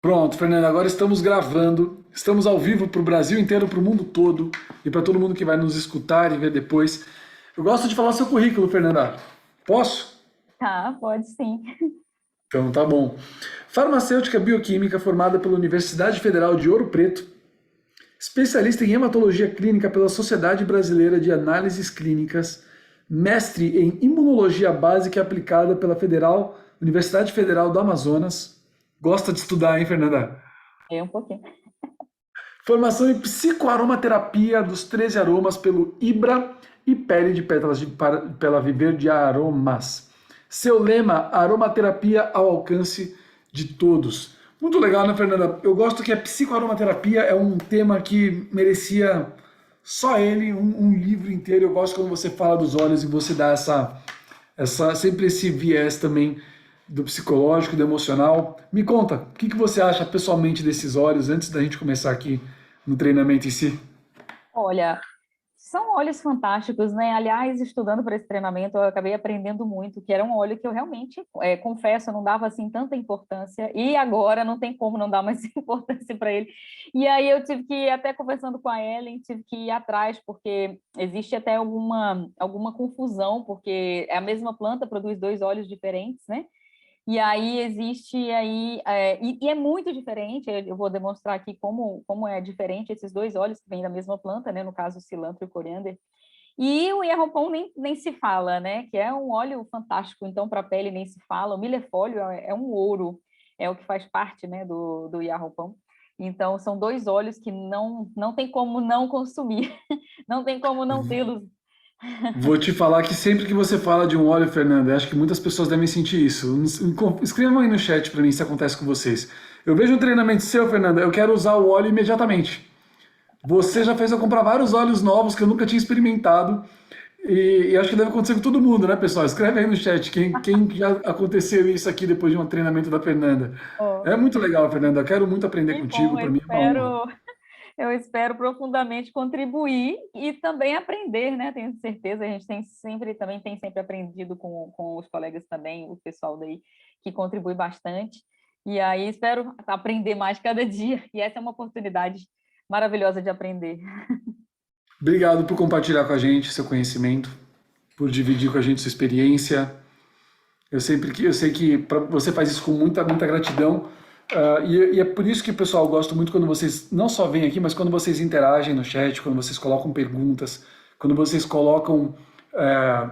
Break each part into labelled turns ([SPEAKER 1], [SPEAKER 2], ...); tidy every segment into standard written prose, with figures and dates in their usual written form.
[SPEAKER 1] Pronto, Fernanda, agora estamos gravando, estamos ao vivo para o Brasil inteiro, para o mundo todo e para todo mundo que vai nos escutar e ver depois. Eu gosto de falar seu currículo, Fernanda. Posso?
[SPEAKER 2] Tá, pode sim.
[SPEAKER 1] Então tá bom. Farmacêutica bioquímica formada pela Universidade Federal de Ouro Preto, especialista em hematologia clínica pela Sociedade Brasileira de Análises Clínicas, mestre em imunologia básica e aplicada pela Universidade Federal do Amazonas. Gosta de estudar, hein, Fernanda?
[SPEAKER 2] É um pouquinho.
[SPEAKER 1] Formação em psicoaromaterapia dos 13 aromas pelo Ibra e pele de pétalas pela Viver de Aromas. Seu lema, aromaterapia ao alcance de todos. Muito legal, né, Fernanda? Eu gosto que a psicoaromaterapia é um tema que merecia só ele, um livro inteiro. Eu gosto quando você fala dos olhos e você dá sempre esse viés também do psicológico, do emocional. Me conta, o que você acha pessoalmente desses olhos antes da gente começar aqui no treinamento em si?
[SPEAKER 2] Olha, são óleos fantásticos, né? Aliás, estudando para esse treinamento, eu acabei aprendendo muito, que era um óleo que eu realmente, confesso, eu não dava assim tanta importância, e agora não tem como não dar mais importância para ele. E aí eu tive que ir, até conversando com a Ellen, tive que ir atrás, porque existe até alguma confusão, porque é a mesma planta, produz dois óleos diferentes, né? E aí existe aí, e é muito diferente, eu vou demonstrar aqui como é diferente esses dois óleos que vêm da mesma planta, né, no caso o cilantro e o coriander. E o Yarroupon nem se fala, né, que é um óleo fantástico, então para a pele nem se fala. O milefólio é um ouro, é o que faz parte, né, do Yarroupon. Então são dois óleos que não tem como não consumir, não tem como não tê-los.
[SPEAKER 1] Vou te falar que sempre que você fala de um óleo, Fernanda, acho que muitas pessoas devem sentir isso. Escrevam aí no chat para mim se acontece com vocês. Eu vejo um treinamento seu, Fernanda, eu quero usar o óleo imediatamente. Você já fez eu comprar vários óleos novos que eu nunca tinha experimentado. E acho que deve acontecer com todo mundo, né, pessoal? Escreve aí no chat quem já aconteceu isso aqui depois de um treinamento da Fernanda.
[SPEAKER 2] Oh,
[SPEAKER 1] É muito legal, Fernanda. Eu quero muito aprender
[SPEAKER 2] que
[SPEAKER 1] contigo.
[SPEAKER 2] bom,
[SPEAKER 1] Para mim é uma honra.
[SPEAKER 2] eu espero profundamente contribuir e também aprender, né? Tenho certeza, a gente tem sempre aprendido com os colegas também, o pessoal daí que contribui bastante. E aí espero aprender mais cada dia. E essa é uma oportunidade maravilhosa de aprender.
[SPEAKER 1] Obrigado por compartilhar com a gente seu conhecimento, por dividir com a gente sua experiência. Eu sei que você faz isso com muita gratidão. E é por isso que, pessoal, eu gosto muito quando vocês não só vêm aqui, mas quando vocês interagem no chat, quando vocês colocam perguntas, quando vocês colocam. é,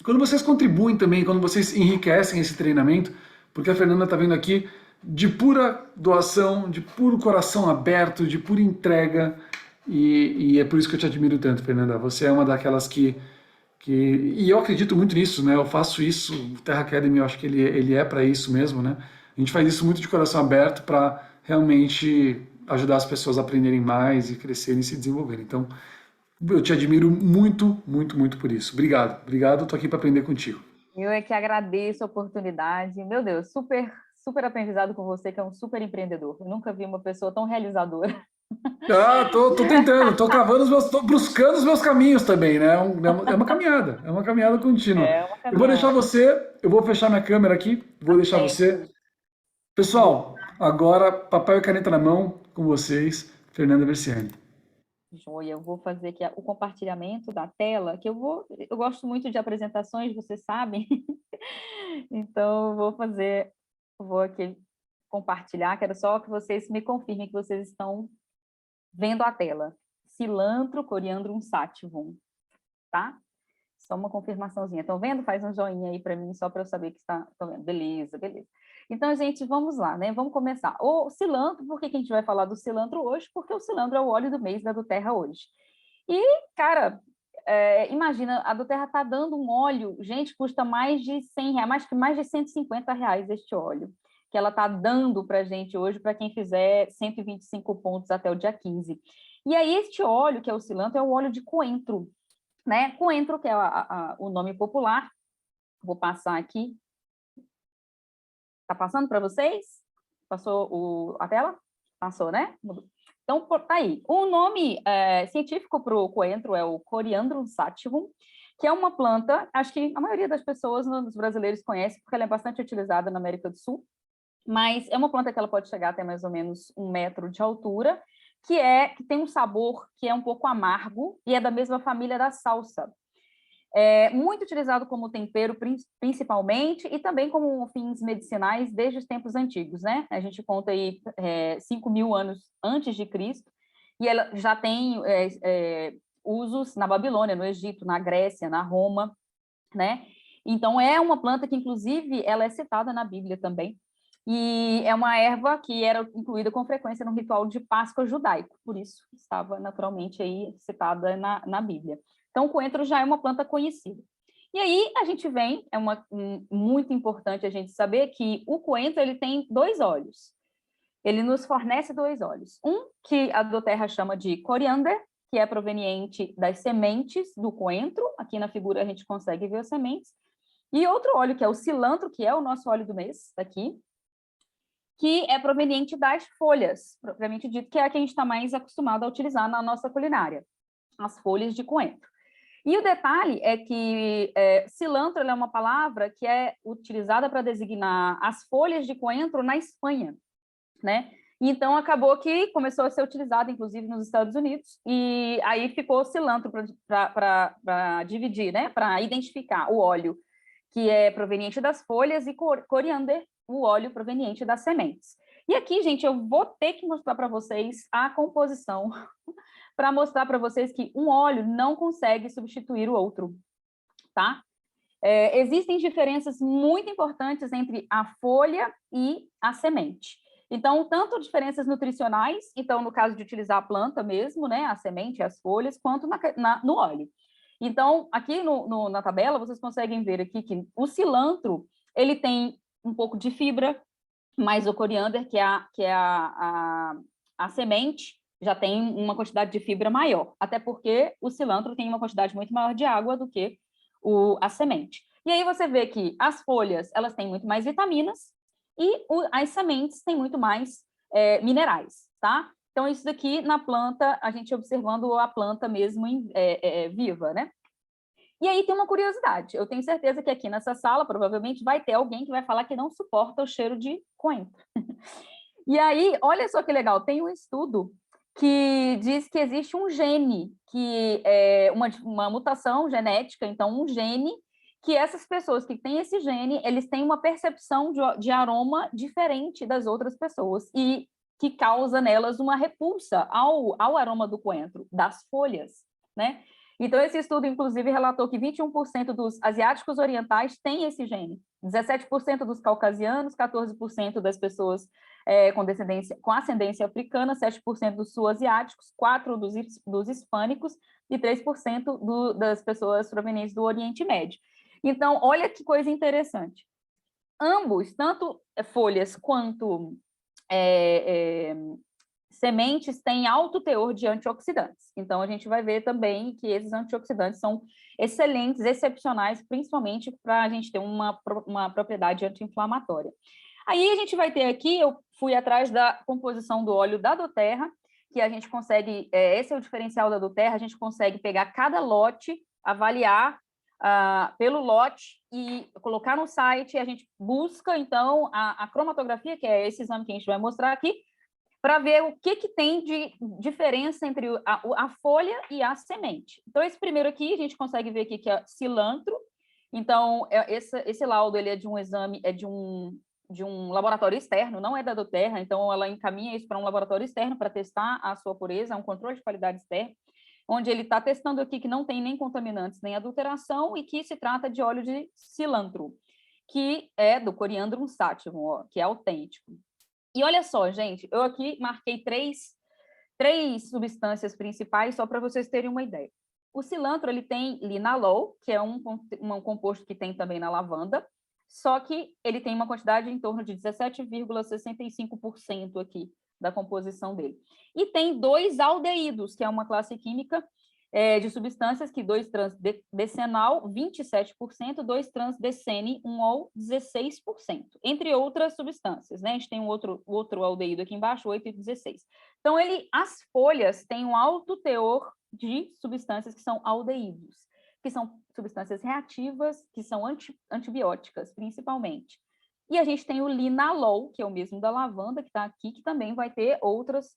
[SPEAKER 1] quando vocês contribuem também, quando vocês enriquecem esse treinamento, porque a Fernanda está vendo aqui de pura doação, de puro coração aberto, de pura entrega, e é por isso que eu te admiro tanto, Fernanda. Você é uma daquelas e eu acredito muito nisso, né? Eu faço isso, o Terra Academy, eu acho que ele é para isso mesmo, né? A gente faz isso muito de coração aberto para realmente ajudar as pessoas a aprenderem mais e crescerem e se desenvolverem. Então, eu te admiro muito por isso. Obrigado, obrigado. Estou aqui para aprender contigo.
[SPEAKER 2] Eu é que agradeço a oportunidade. Meu Deus, super aprendizado com você, que é um super empreendedor. Eu nunca vi uma pessoa tão realizadora.
[SPEAKER 1] Ah, tô tentando, tô cavando tô buscando os meus caminhos também, né? É uma caminhada contínua.
[SPEAKER 2] É uma
[SPEAKER 1] Eu vou deixar
[SPEAKER 2] caminhada.
[SPEAKER 1] você, eu vou fechar minha câmera aqui, vou
[SPEAKER 2] Tá
[SPEAKER 1] deixar você.
[SPEAKER 2] certo.
[SPEAKER 1] Pessoal, agora papel e caneta na mão com vocês, Fernanda Versiani.
[SPEAKER 2] Joia, eu vou fazer aqui o compartilhamento da tela, eu gosto muito de apresentações, vocês sabem, então vou aqui compartilhar, quero só que vocês me confirmem que vocês estão vendo a tela. Cilantro, coriandrum sativum, tá? Só uma confirmaçãozinha. Estão vendo? Faz um joinha aí para mim, só para eu saber que estão vendo. Beleza, beleza. Então, gente, vamos lá, né? Vamos começar. O cilantro, por que que a gente vai falar do cilantro hoje? Porque o cilantro é o óleo do mês da Doterra hoje. E, cara, imagina, a Doterra está dando um óleo, gente, custa mais de R$ 100, mais de R$ 150 este óleo, que ela está dando para a gente hoje, para quem fizer 125 pontos até o dia 15. E aí, este óleo, que é o cilantro, é o óleo de coentro, né? Coentro, que é o nome popular. Vou passar aqui. Tá passando para vocês? Passou a tela? Passou, né? Então, tá aí. O nome científico para o coentro é o Coriandrum sativum, que é uma planta, acho que a maioria das pessoas, dos brasileiros, conhece, porque ela é bastante utilizada na América do Sul. mas é uma planta que ela pode chegar até mais ou menos 1 metro de altura, que tem um sabor que é um pouco amargo e é da mesma família da salsa. É muito utilizado como tempero, principalmente, e também como fins medicinais desde os tempos antigos, né? A gente conta aí 5.000 anos antes de Cristo, e ela já tem usos na Babilônia, no Egito, na Grécia, na Roma, né? Então, é uma planta que, inclusive, ela é citada na Bíblia também, e é uma erva que era incluída com frequência no ritual de Páscoa judaico, por isso estava naturalmente aí citada na Bíblia. Então, o coentro já é uma planta conhecida. E aí a gente vem, muito importante a gente saber que o coentro ele tem 2 óleos. Ele nos fornece 2 óleos. Um que a doTERRA chama de coriander, que é proveniente das sementes do coentro. Aqui na figura a gente consegue ver as sementes. E outro óleo que é o cilantro, que é o nosso óleo do mês, aqui, que é proveniente das folhas, propriamente dito, que é a que a gente está mais acostumado a utilizar na nossa culinária, as folhas de coentro. E o detalhe é que cilantro é uma palavra que é utilizada para designar as folhas de coentro na Espanha, né? Então, acabou que começou a ser utilizada, inclusive, nos Estados Unidos, e aí ficou cilantro para dividir, né? Para identificar o óleo que é proveniente das folhas e coriander, o óleo proveniente das sementes. E aqui, gente, eu vou ter que mostrar para vocês a composição para mostrar para vocês que um óleo não consegue substituir o outro, tá? Existem diferenças muito importantes entre a folha e a semente. Então, tanto diferenças nutricionais, então, no caso de utilizar a planta mesmo, né, a semente, as folhas, quanto no óleo. Então, aqui na tabela, vocês conseguem ver aqui que o cilantro, ele tem um pouco de fibra, mas o coriander, que é a semente, já tem uma quantidade de fibra maior, até porque o cilantro tem uma quantidade muito maior de água do que a semente. E aí você vê que as folhas, elas têm muito mais vitaminas e as sementes têm muito mais minerais, tá? Então, isso daqui na planta, a gente observando a planta mesmo viva, né? E aí tem uma curiosidade, eu tenho certeza que aqui nessa sala, provavelmente, vai ter alguém que vai falar que não suporta o cheiro de coentro. E aí, olha só que legal, tem um estudo que diz que existe um gene, que é uma mutação genética, então um gene, que essas pessoas que têm esse gene, eles têm uma percepção de aroma diferente das outras pessoas, e que causa nelas uma repulsa ao aroma do coentro, das folhas, né? Então, esse estudo, inclusive, relatou que 21% dos asiáticos orientais têm esse gene, 17% dos caucasianos, 14% das pessoas com ascendência africana, 7% dos sul-asiáticos, 4% dos hispânicos e 3% das pessoas provenientes do Oriente Médio. Então, olha que coisa interessante. Ambos, tanto folhas quanto sementes têm alto teor de antioxidantes. Então, a gente vai ver também que esses antioxidantes são excelentes, excepcionais, principalmente para a gente ter uma propriedade anti-inflamatória. Aí a gente vai ter aqui, eu fui atrás da composição do óleo da doTERRA, que a gente consegue, esse é o diferencial da doTERRA, a gente consegue pegar cada lote, avaliar pelo lote e colocar no site, e a gente busca, então, a cromatografia, que é esse exame que a gente vai mostrar aqui, para ver o que tem de diferença entre a folha e a semente. Então, esse primeiro aqui, a gente consegue ver aqui que é cilantro. Então, esse laudo ele é de um exame, de um laboratório externo, não é da doTERRA, então ela encaminha isso para um laboratório externo para testar a sua pureza, um controle de qualidade externo, onde ele está testando aqui que não tem nem contaminantes, nem adulteração, e que se trata de óleo de cilantro, que é do Coriandrum sativum, que é autêntico. E olha só, gente, eu aqui marquei três substâncias principais, só para vocês terem uma ideia. O cilantro, ele tem linalol, que é um composto que tem também na lavanda, só que ele tem uma quantidade em torno de 17,65% aqui da composição dele. E tem 2 aldeídos, que é uma classe química de substâncias, que 2-trans-decenal, 27%, 2-trans-decene, 1-ol, 16%, entre outras substâncias, né? A gente tem um outro aldeído aqui embaixo, 8 e 16. Então, as folhas têm um alto teor de substâncias que são aldeídos, que são substâncias reativas, que são antibióticas, principalmente. E a gente tem o linalol, que é o mesmo da lavanda, que está aqui, que também vai ter outras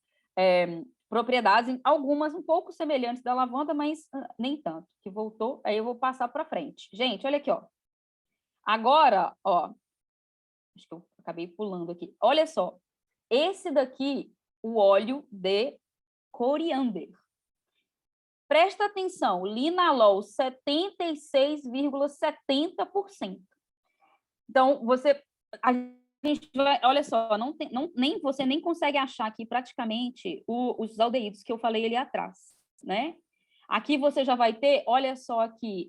[SPEAKER 2] propriedades, algumas um pouco semelhantes da lavanda, mas nem tanto, que voltou, aí eu vou passar para frente. Gente, olha aqui, ó. Agora, ó, acho que eu acabei pulando aqui. Olha só, esse daqui, o óleo de coriander. Presta atenção, linalol 76,70%. Então, a gente vai, olha só, nem você nem consegue achar aqui praticamente os aldeídos que eu falei ali atrás, né? Aqui você já vai ter, olha só aqui,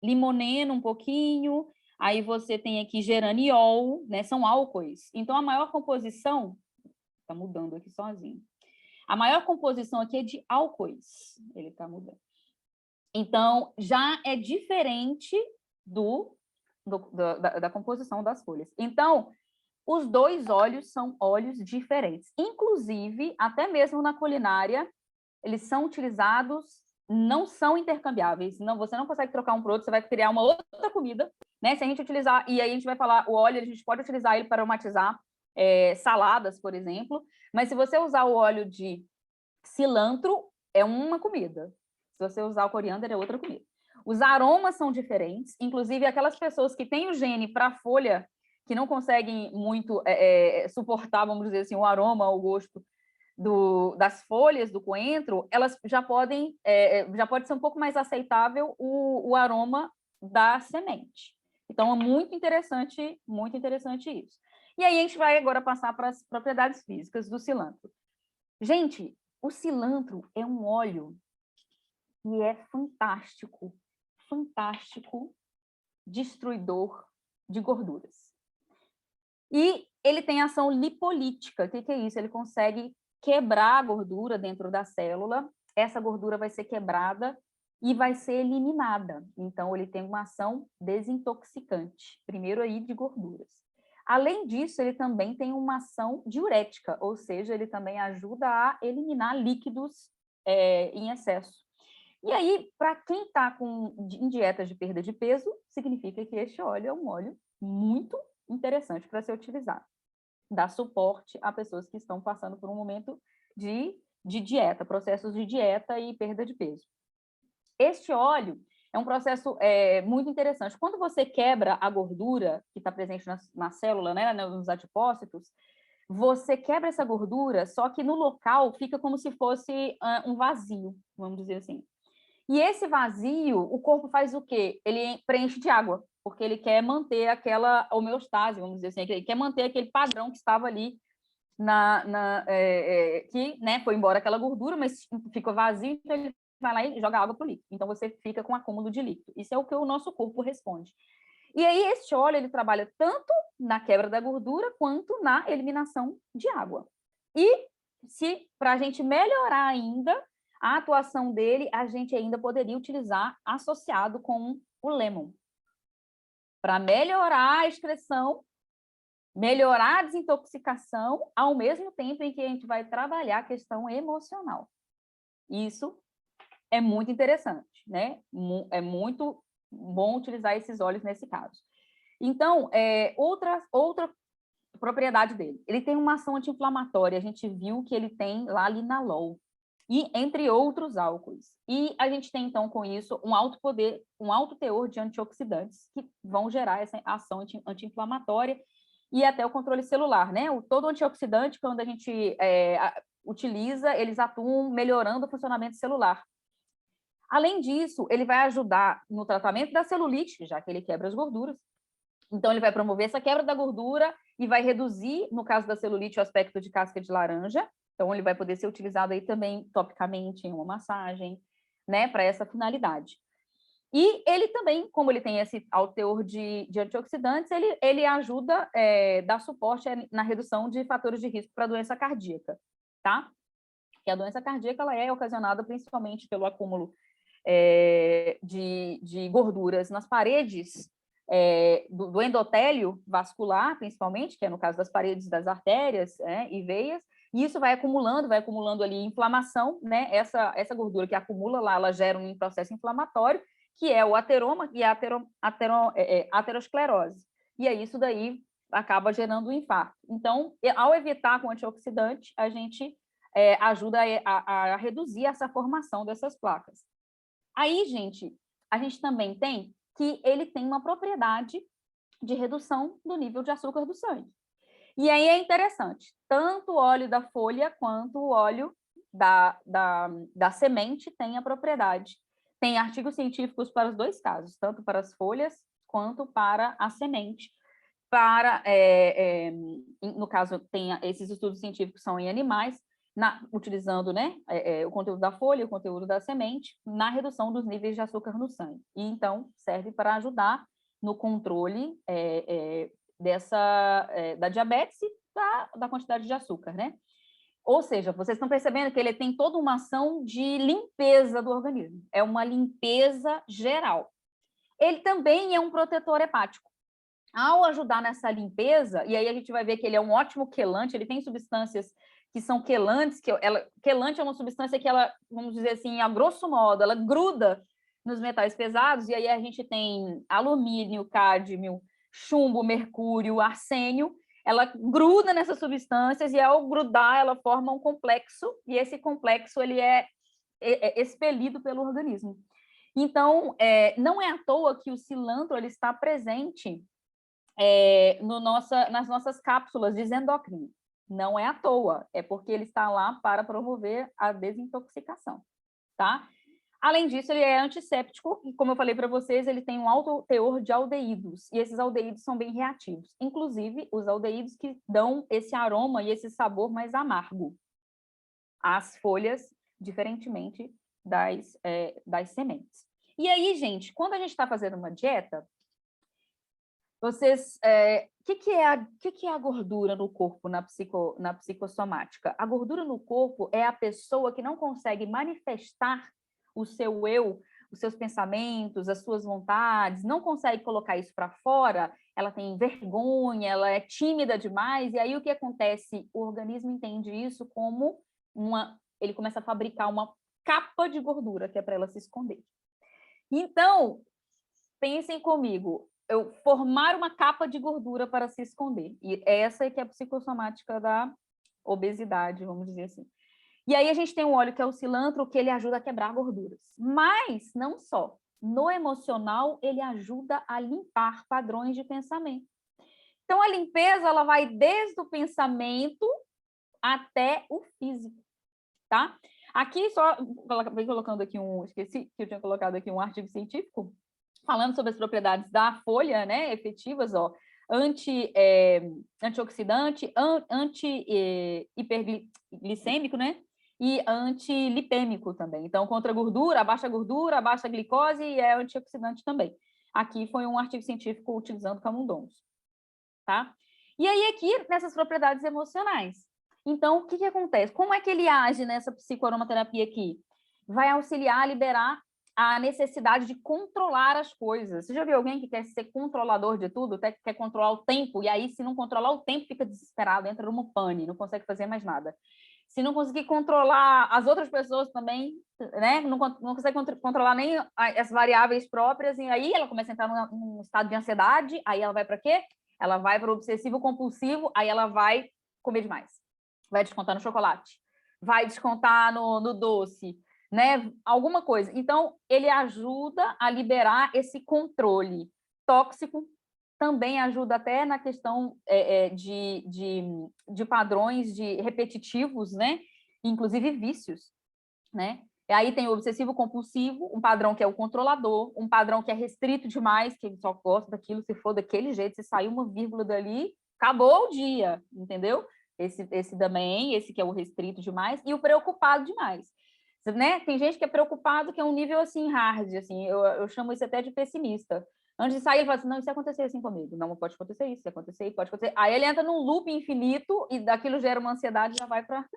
[SPEAKER 2] limoneno um pouquinho, aí você tem aqui geraniol, né? São álcoois. Então, a maior composição, tá mudando aqui sozinho. A maior composição aqui é de álcoois, ele tá mudando. Então, já é diferente da composição das folhas. Então, os dois óleos são óleos diferentes. Inclusive, até mesmo na culinária, eles são utilizados, não são intercambiáveis. Não, você não consegue trocar um por outro, você vai criar uma outra comida, né? Se a gente utilizar, e aí a gente vai falar, o óleo, a gente pode utilizar ele para aromatizar saladas, por exemplo, mas se você usar o óleo de cilantro, é uma comida. Se você usar o coriander, é outra comida. Os aromas são diferentes, inclusive aquelas pessoas que têm o gene para a folha, que não conseguem muito suportar, vamos dizer assim, o aroma, o gosto das folhas do coentro, elas já pode ser um pouco mais aceitável o aroma da semente. Então, é muito interessante isso. E aí a gente vai agora passar para as propriedades físicas do cilantro. Gente, o cilantro é um óleo que é fantástico, destruidor de gorduras. E ele tem ação lipolítica. O que é isso? Ele consegue quebrar a gordura dentro da célula, essa gordura vai ser quebrada e vai ser eliminada. Então, ele tem uma ação desintoxicante, primeiro aí de gorduras. Além disso, ele também tem uma ação diurética, ou seja, ele também ajuda a eliminar líquidos em excesso. E aí, para quem está em dietas de perda de peso, significa que este óleo é um óleo muito interessante para ser utilizado. Dá suporte a pessoas que estão passando por um momento de dieta, processos de dieta e perda de peso. Este óleo é um processo muito interessante. Quando você quebra a gordura que está presente na célula, né, nos adipócitos, você quebra essa gordura, só que no local fica como se fosse um vazio, vamos dizer assim. E esse vazio, o corpo faz o quê? Ele preenche de água, porque ele quer manter aquela homeostase, vamos dizer assim, ele quer manter aquele padrão que estava ali, que foi embora aquela gordura, mas ficou vazio, então ele vai lá e joga água para o líquido. Então, você fica com acúmulo de líquido. Isso é o que o nosso corpo responde. E aí, este óleo, ele trabalha tanto na quebra da gordura, quanto na eliminação de água. E, para a gente melhorar ainda a atuação dele, a gente ainda poderia utilizar associado com o lemon, para melhorar a excreção, melhorar a desintoxicação, ao mesmo tempo em que a gente vai trabalhar a questão emocional. Isso é muito interessante, né? É muito bom utilizar esses óleos nesse caso. Então, outra propriedade dele, ele tem uma ação anti-inflamatória, a gente viu que ele tem lá linalol, e entre outros álcoois. E a gente tem, então, com isso, um alto teor de antioxidantes que vão gerar essa ação anti-inflamatória e até o controle celular, né? Todo antioxidante, quando a gente utiliza, eles atuam melhorando o funcionamento celular. Além disso, ele vai ajudar no tratamento da celulite, já que ele quebra as gorduras. Então, ele vai promover essa quebra da gordura e vai reduzir, no caso da celulite, o aspecto de casca de laranja. Então, ele vai poder ser utilizado aí também topicamente em uma massagem, né, para essa finalidade. E ele também, como ele tem esse alto teor de antioxidantes, ele ajuda, dá suporte na redução de fatores de risco para a doença cardíaca, tá? Que a doença cardíaca ela é ocasionada principalmente pelo acúmulo de gorduras nas paredes do endotélio vascular, principalmente, que é no caso das paredes das artérias e veias, e isso vai acumulando ali inflamação, né? Essa gordura que acumula lá, ela gera um processo inflamatório, que é o ateroma e a aterosclerose. E aí isso daí acaba gerando um infarto. Então, ao evitar com antioxidante, a gente ajuda a reduzir essa formação dessas placas. Aí, gente, a gente também tem que ele tem uma propriedade de redução do nível de açúcar do sangue. E aí é interessante, tanto o óleo da folha quanto o óleo da semente tem a propriedade. Tem artigos científicos para os dois casos, tanto para as folhas quanto para a semente. No caso, esses estudos científicos são em animais, utilizando, né, o conteúdo da folha e o conteúdo da semente na redução dos níveis de açúcar no sangue. E, então, serve para ajudar no controle da diabetes e da quantidade de açúcar, né? Ou seja, vocês estão percebendo que ele tem toda uma ação de limpeza do organismo. É uma limpeza geral. Ele também é um protetor hepático. Ao ajudar nessa limpeza, e aí a gente vai ver que ele é um ótimo quelante, ele tem substâncias que são quelantes, quelante é uma substância que ela, vamos dizer assim, a grosso modo, ela gruda nos metais pesados, e aí a gente tem alumínio, cádmio, chumbo, mercúrio, arsênio, ela gruda nessas substâncias e ao grudar ela forma um complexo, e esse complexo ele é expelido pelo organismo. Então, não é à toa que o cilantro ele está presente nas nossas cápsulas de endócrino. Não é à toa, é porque ele está lá para promover a desintoxicação, tá? Além disso, ele é antisséptico e, como eu falei para vocês, ele tem um alto teor de aldeídos, e esses aldeídos são bem reativos, inclusive os aldeídos que dão esse aroma e esse sabor mais amargo às folhas, diferentemente das sementes. E aí, gente, quando a gente está fazendo uma dieta, vocês, que é a gordura no corpo na psicossomática? A gordura no corpo é a pessoa que não consegue manifestar o seu eu, os seus pensamentos, as suas vontades, não consegue colocar isso para fora, ela tem vergonha, ela é tímida demais, e aí o que acontece? O organismo entende isso como ele começa a fabricar uma capa de gordura, que é para ela se esconder. Então, pensem comigo, formar uma capa de gordura para se esconder. E essa é que é a psicossomática da obesidade, vamos dizer assim. E aí a gente tem um óleo que é o cilantro, que ele ajuda a quebrar gorduras. Mas não só. No emocional, ele ajuda a limpar padrões de pensamento. Então, a limpeza ela vai desde o pensamento até o físico, tá? Aqui, só vem colocando aqui esqueci que eu tinha colocado aqui um artigo científico, falando sobre as propriedades da folha, né, efetivas, ó, antioxidante, anti-hiperglicêmico, né, e antilipêmico também. Então, contra a baixa glicose e é antioxidante também. Aqui foi um artigo científico utilizando camundongos, tá? E aí aqui, nessas propriedades emocionais. Então, o que acontece? Como é que ele age nessa psicoaromaterapia aqui? Vai auxiliar a liberar a necessidade de controlar as coisas. Você já viu alguém que quer ser controlador de tudo, até quer controlar o tempo, e aí, se não controlar o tempo, fica desesperado, entra numa pane, não consegue fazer mais nada. Se não conseguir controlar as outras pessoas também, né? Não consegue controlar nem as variáveis próprias, e aí ela começa a entrar num estado de ansiedade, aí ela vai para quê? Ela vai para o obsessivo-compulsivo, aí ela vai comer demais. Vai descontar no chocolate, vai descontar no doce, né? Alguma coisa. Então, ele ajuda a liberar esse controle tóxico, também ajuda até na questão de padrões repetitivos, né? Inclusive vícios, né? E aí tem o obsessivo-compulsivo, um padrão que é o controlador, um padrão que é restrito demais, que só gosta daquilo, se for daquele jeito, se sair uma vírgula dali, acabou o dia, entendeu? Esse também, esse que é o restrito demais, e o preocupado demais. Né? Tem gente que é preocupado, que é um nível assim, hard, assim, eu chamo isso até de pessimista. Antes de sair, ele fala assim, não, isso acontecer assim comigo, não pode acontecer isso, se acontecer, pode acontecer. Aí ele entra num loop infinito e daquilo gera uma ansiedade e já vai para,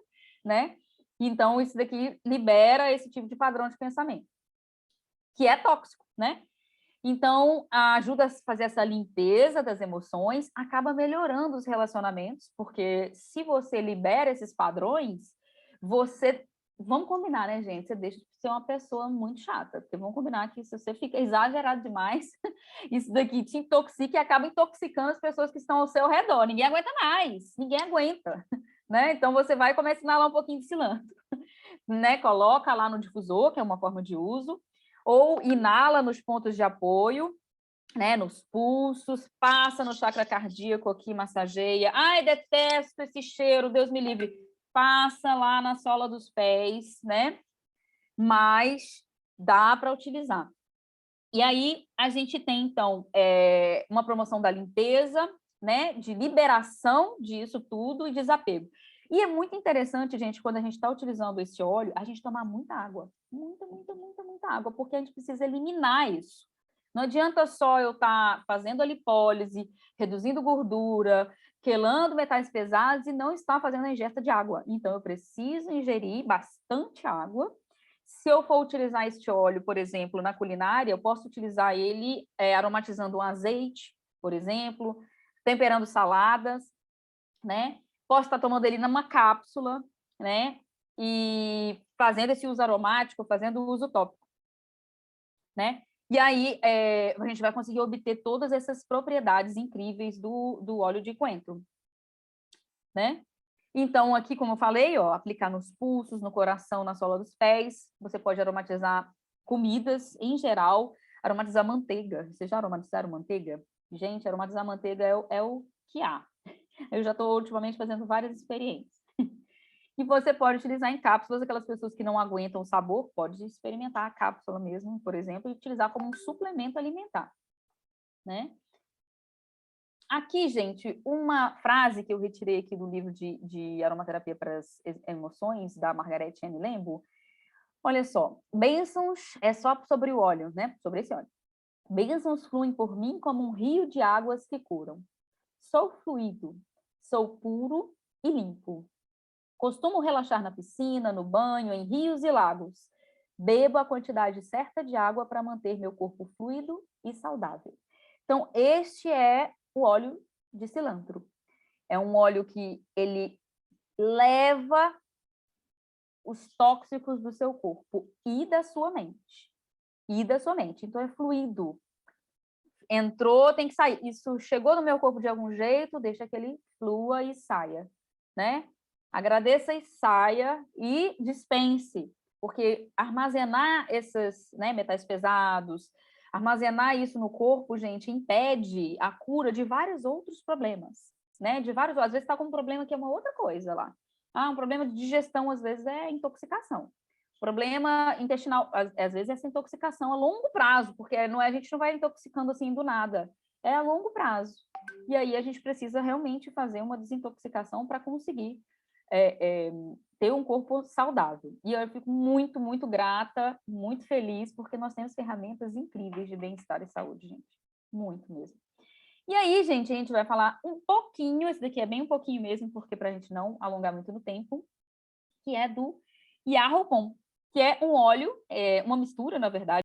[SPEAKER 2] né? Então, isso daqui libera esse tipo de padrão de pensamento, que é tóxico, né? Então, ajuda a fazer essa limpeza das emoções, acaba melhorando os relacionamentos, porque se você libera esses padrões, você vamos combinar, né, gente? Você deixa de ser uma pessoa muito chata, porque vamos combinar que se você fica exagerado demais, isso daqui te intoxica e acaba intoxicando as pessoas que estão ao seu redor. Ninguém aguenta mais, ninguém aguenta, né? Então você vai começar a inalar um pouquinho de cilantro, né? Coloca lá no difusor, que é uma forma de uso, ou inala nos pontos de apoio, né, nos pulsos, passa no chakra cardíaco aqui, massageia. Ai, detesto esse cheiro, Deus me livre. Passa lá na sola dos pés, né? Mas dá para utilizar. E aí a gente tem, então, uma promoção da limpeza, né, de liberação disso tudo e desapego. E é muito interessante, gente, quando a gente está utilizando esse óleo, a gente tomar muita água. Muita, muita, muita, muita água, porque a gente precisa eliminar isso. Não adianta só eu estar fazendo a lipólise, reduzindo gordura, quelando metais pesados e não estar fazendo a ingesta de água. Então, eu preciso ingerir bastante água. Se eu for utilizar este óleo, por exemplo, na culinária, eu posso utilizar ele aromatizando um azeite, por exemplo, temperando saladas, né? Posso estar tomando ele numa cápsula, né? E fazendo esse uso aromático, fazendo o uso tópico, né? E aí a gente vai conseguir obter todas essas propriedades incríveis do óleo de coentro, né? Então, aqui, como eu falei, ó, aplicar nos pulsos, no coração, na sola dos pés. Você pode aromatizar comidas em geral, aromatizar manteiga. Vocês já aromatizaram manteiga? Gente, aromatizar manteiga é o que há. Eu já estou ultimamente fazendo várias experiências. E você pode utilizar em cápsulas, aquelas pessoas que não aguentam o sabor, pode experimentar a cápsula mesmo, por exemplo, e utilizar como um suplemento alimentar, né? Aqui, gente, uma frase que eu retirei aqui do livro de Aromaterapia para as Emoções, da Margarete Anne Lembo. Olha só, bênçãos é só sobre o óleo, né? Sobre esse óleo. Bênçãos fluem por mim como um rio de águas que curam. Sou fluido, sou puro e limpo. Costumo relaxar na piscina, no banho, em rios e lagos. Bebo a quantidade certa de água para manter meu corpo fluido e saudável. Então, este é o óleo de cilantro. É um óleo que ele leva os tóxicos do seu corpo e da sua mente. E da sua mente. Então, é fluido. Entrou, tem que sair. Isso chegou no meu corpo de algum jeito, deixa que ele flua e saia, né? Agradeça e saia e dispense, porque armazenar esses, né, metais pesados, armazenar isso no corpo, gente, impede a cura de vários outros problemas, né? De vários, às vezes está com um problema que é uma outra coisa lá. Ah, um problema de digestão, às vezes, é intoxicação. Problema intestinal, às vezes, essa intoxicação a longo prazo, porque não é, a gente não vai intoxicando assim do nada, é a longo prazo. E aí a gente precisa realmente fazer uma desintoxicação para conseguir ter um corpo saudável. E eu fico muito, muito grata, muito feliz, porque nós temos ferramentas incríveis de bem-estar e saúde, gente. Muito mesmo. E aí, gente, a gente vai falar um pouquinho, esse daqui é bem um pouquinho mesmo, porque para a gente não alongar muito no tempo, que é do Yarroupon, que é um óleo, uma mistura, na verdade,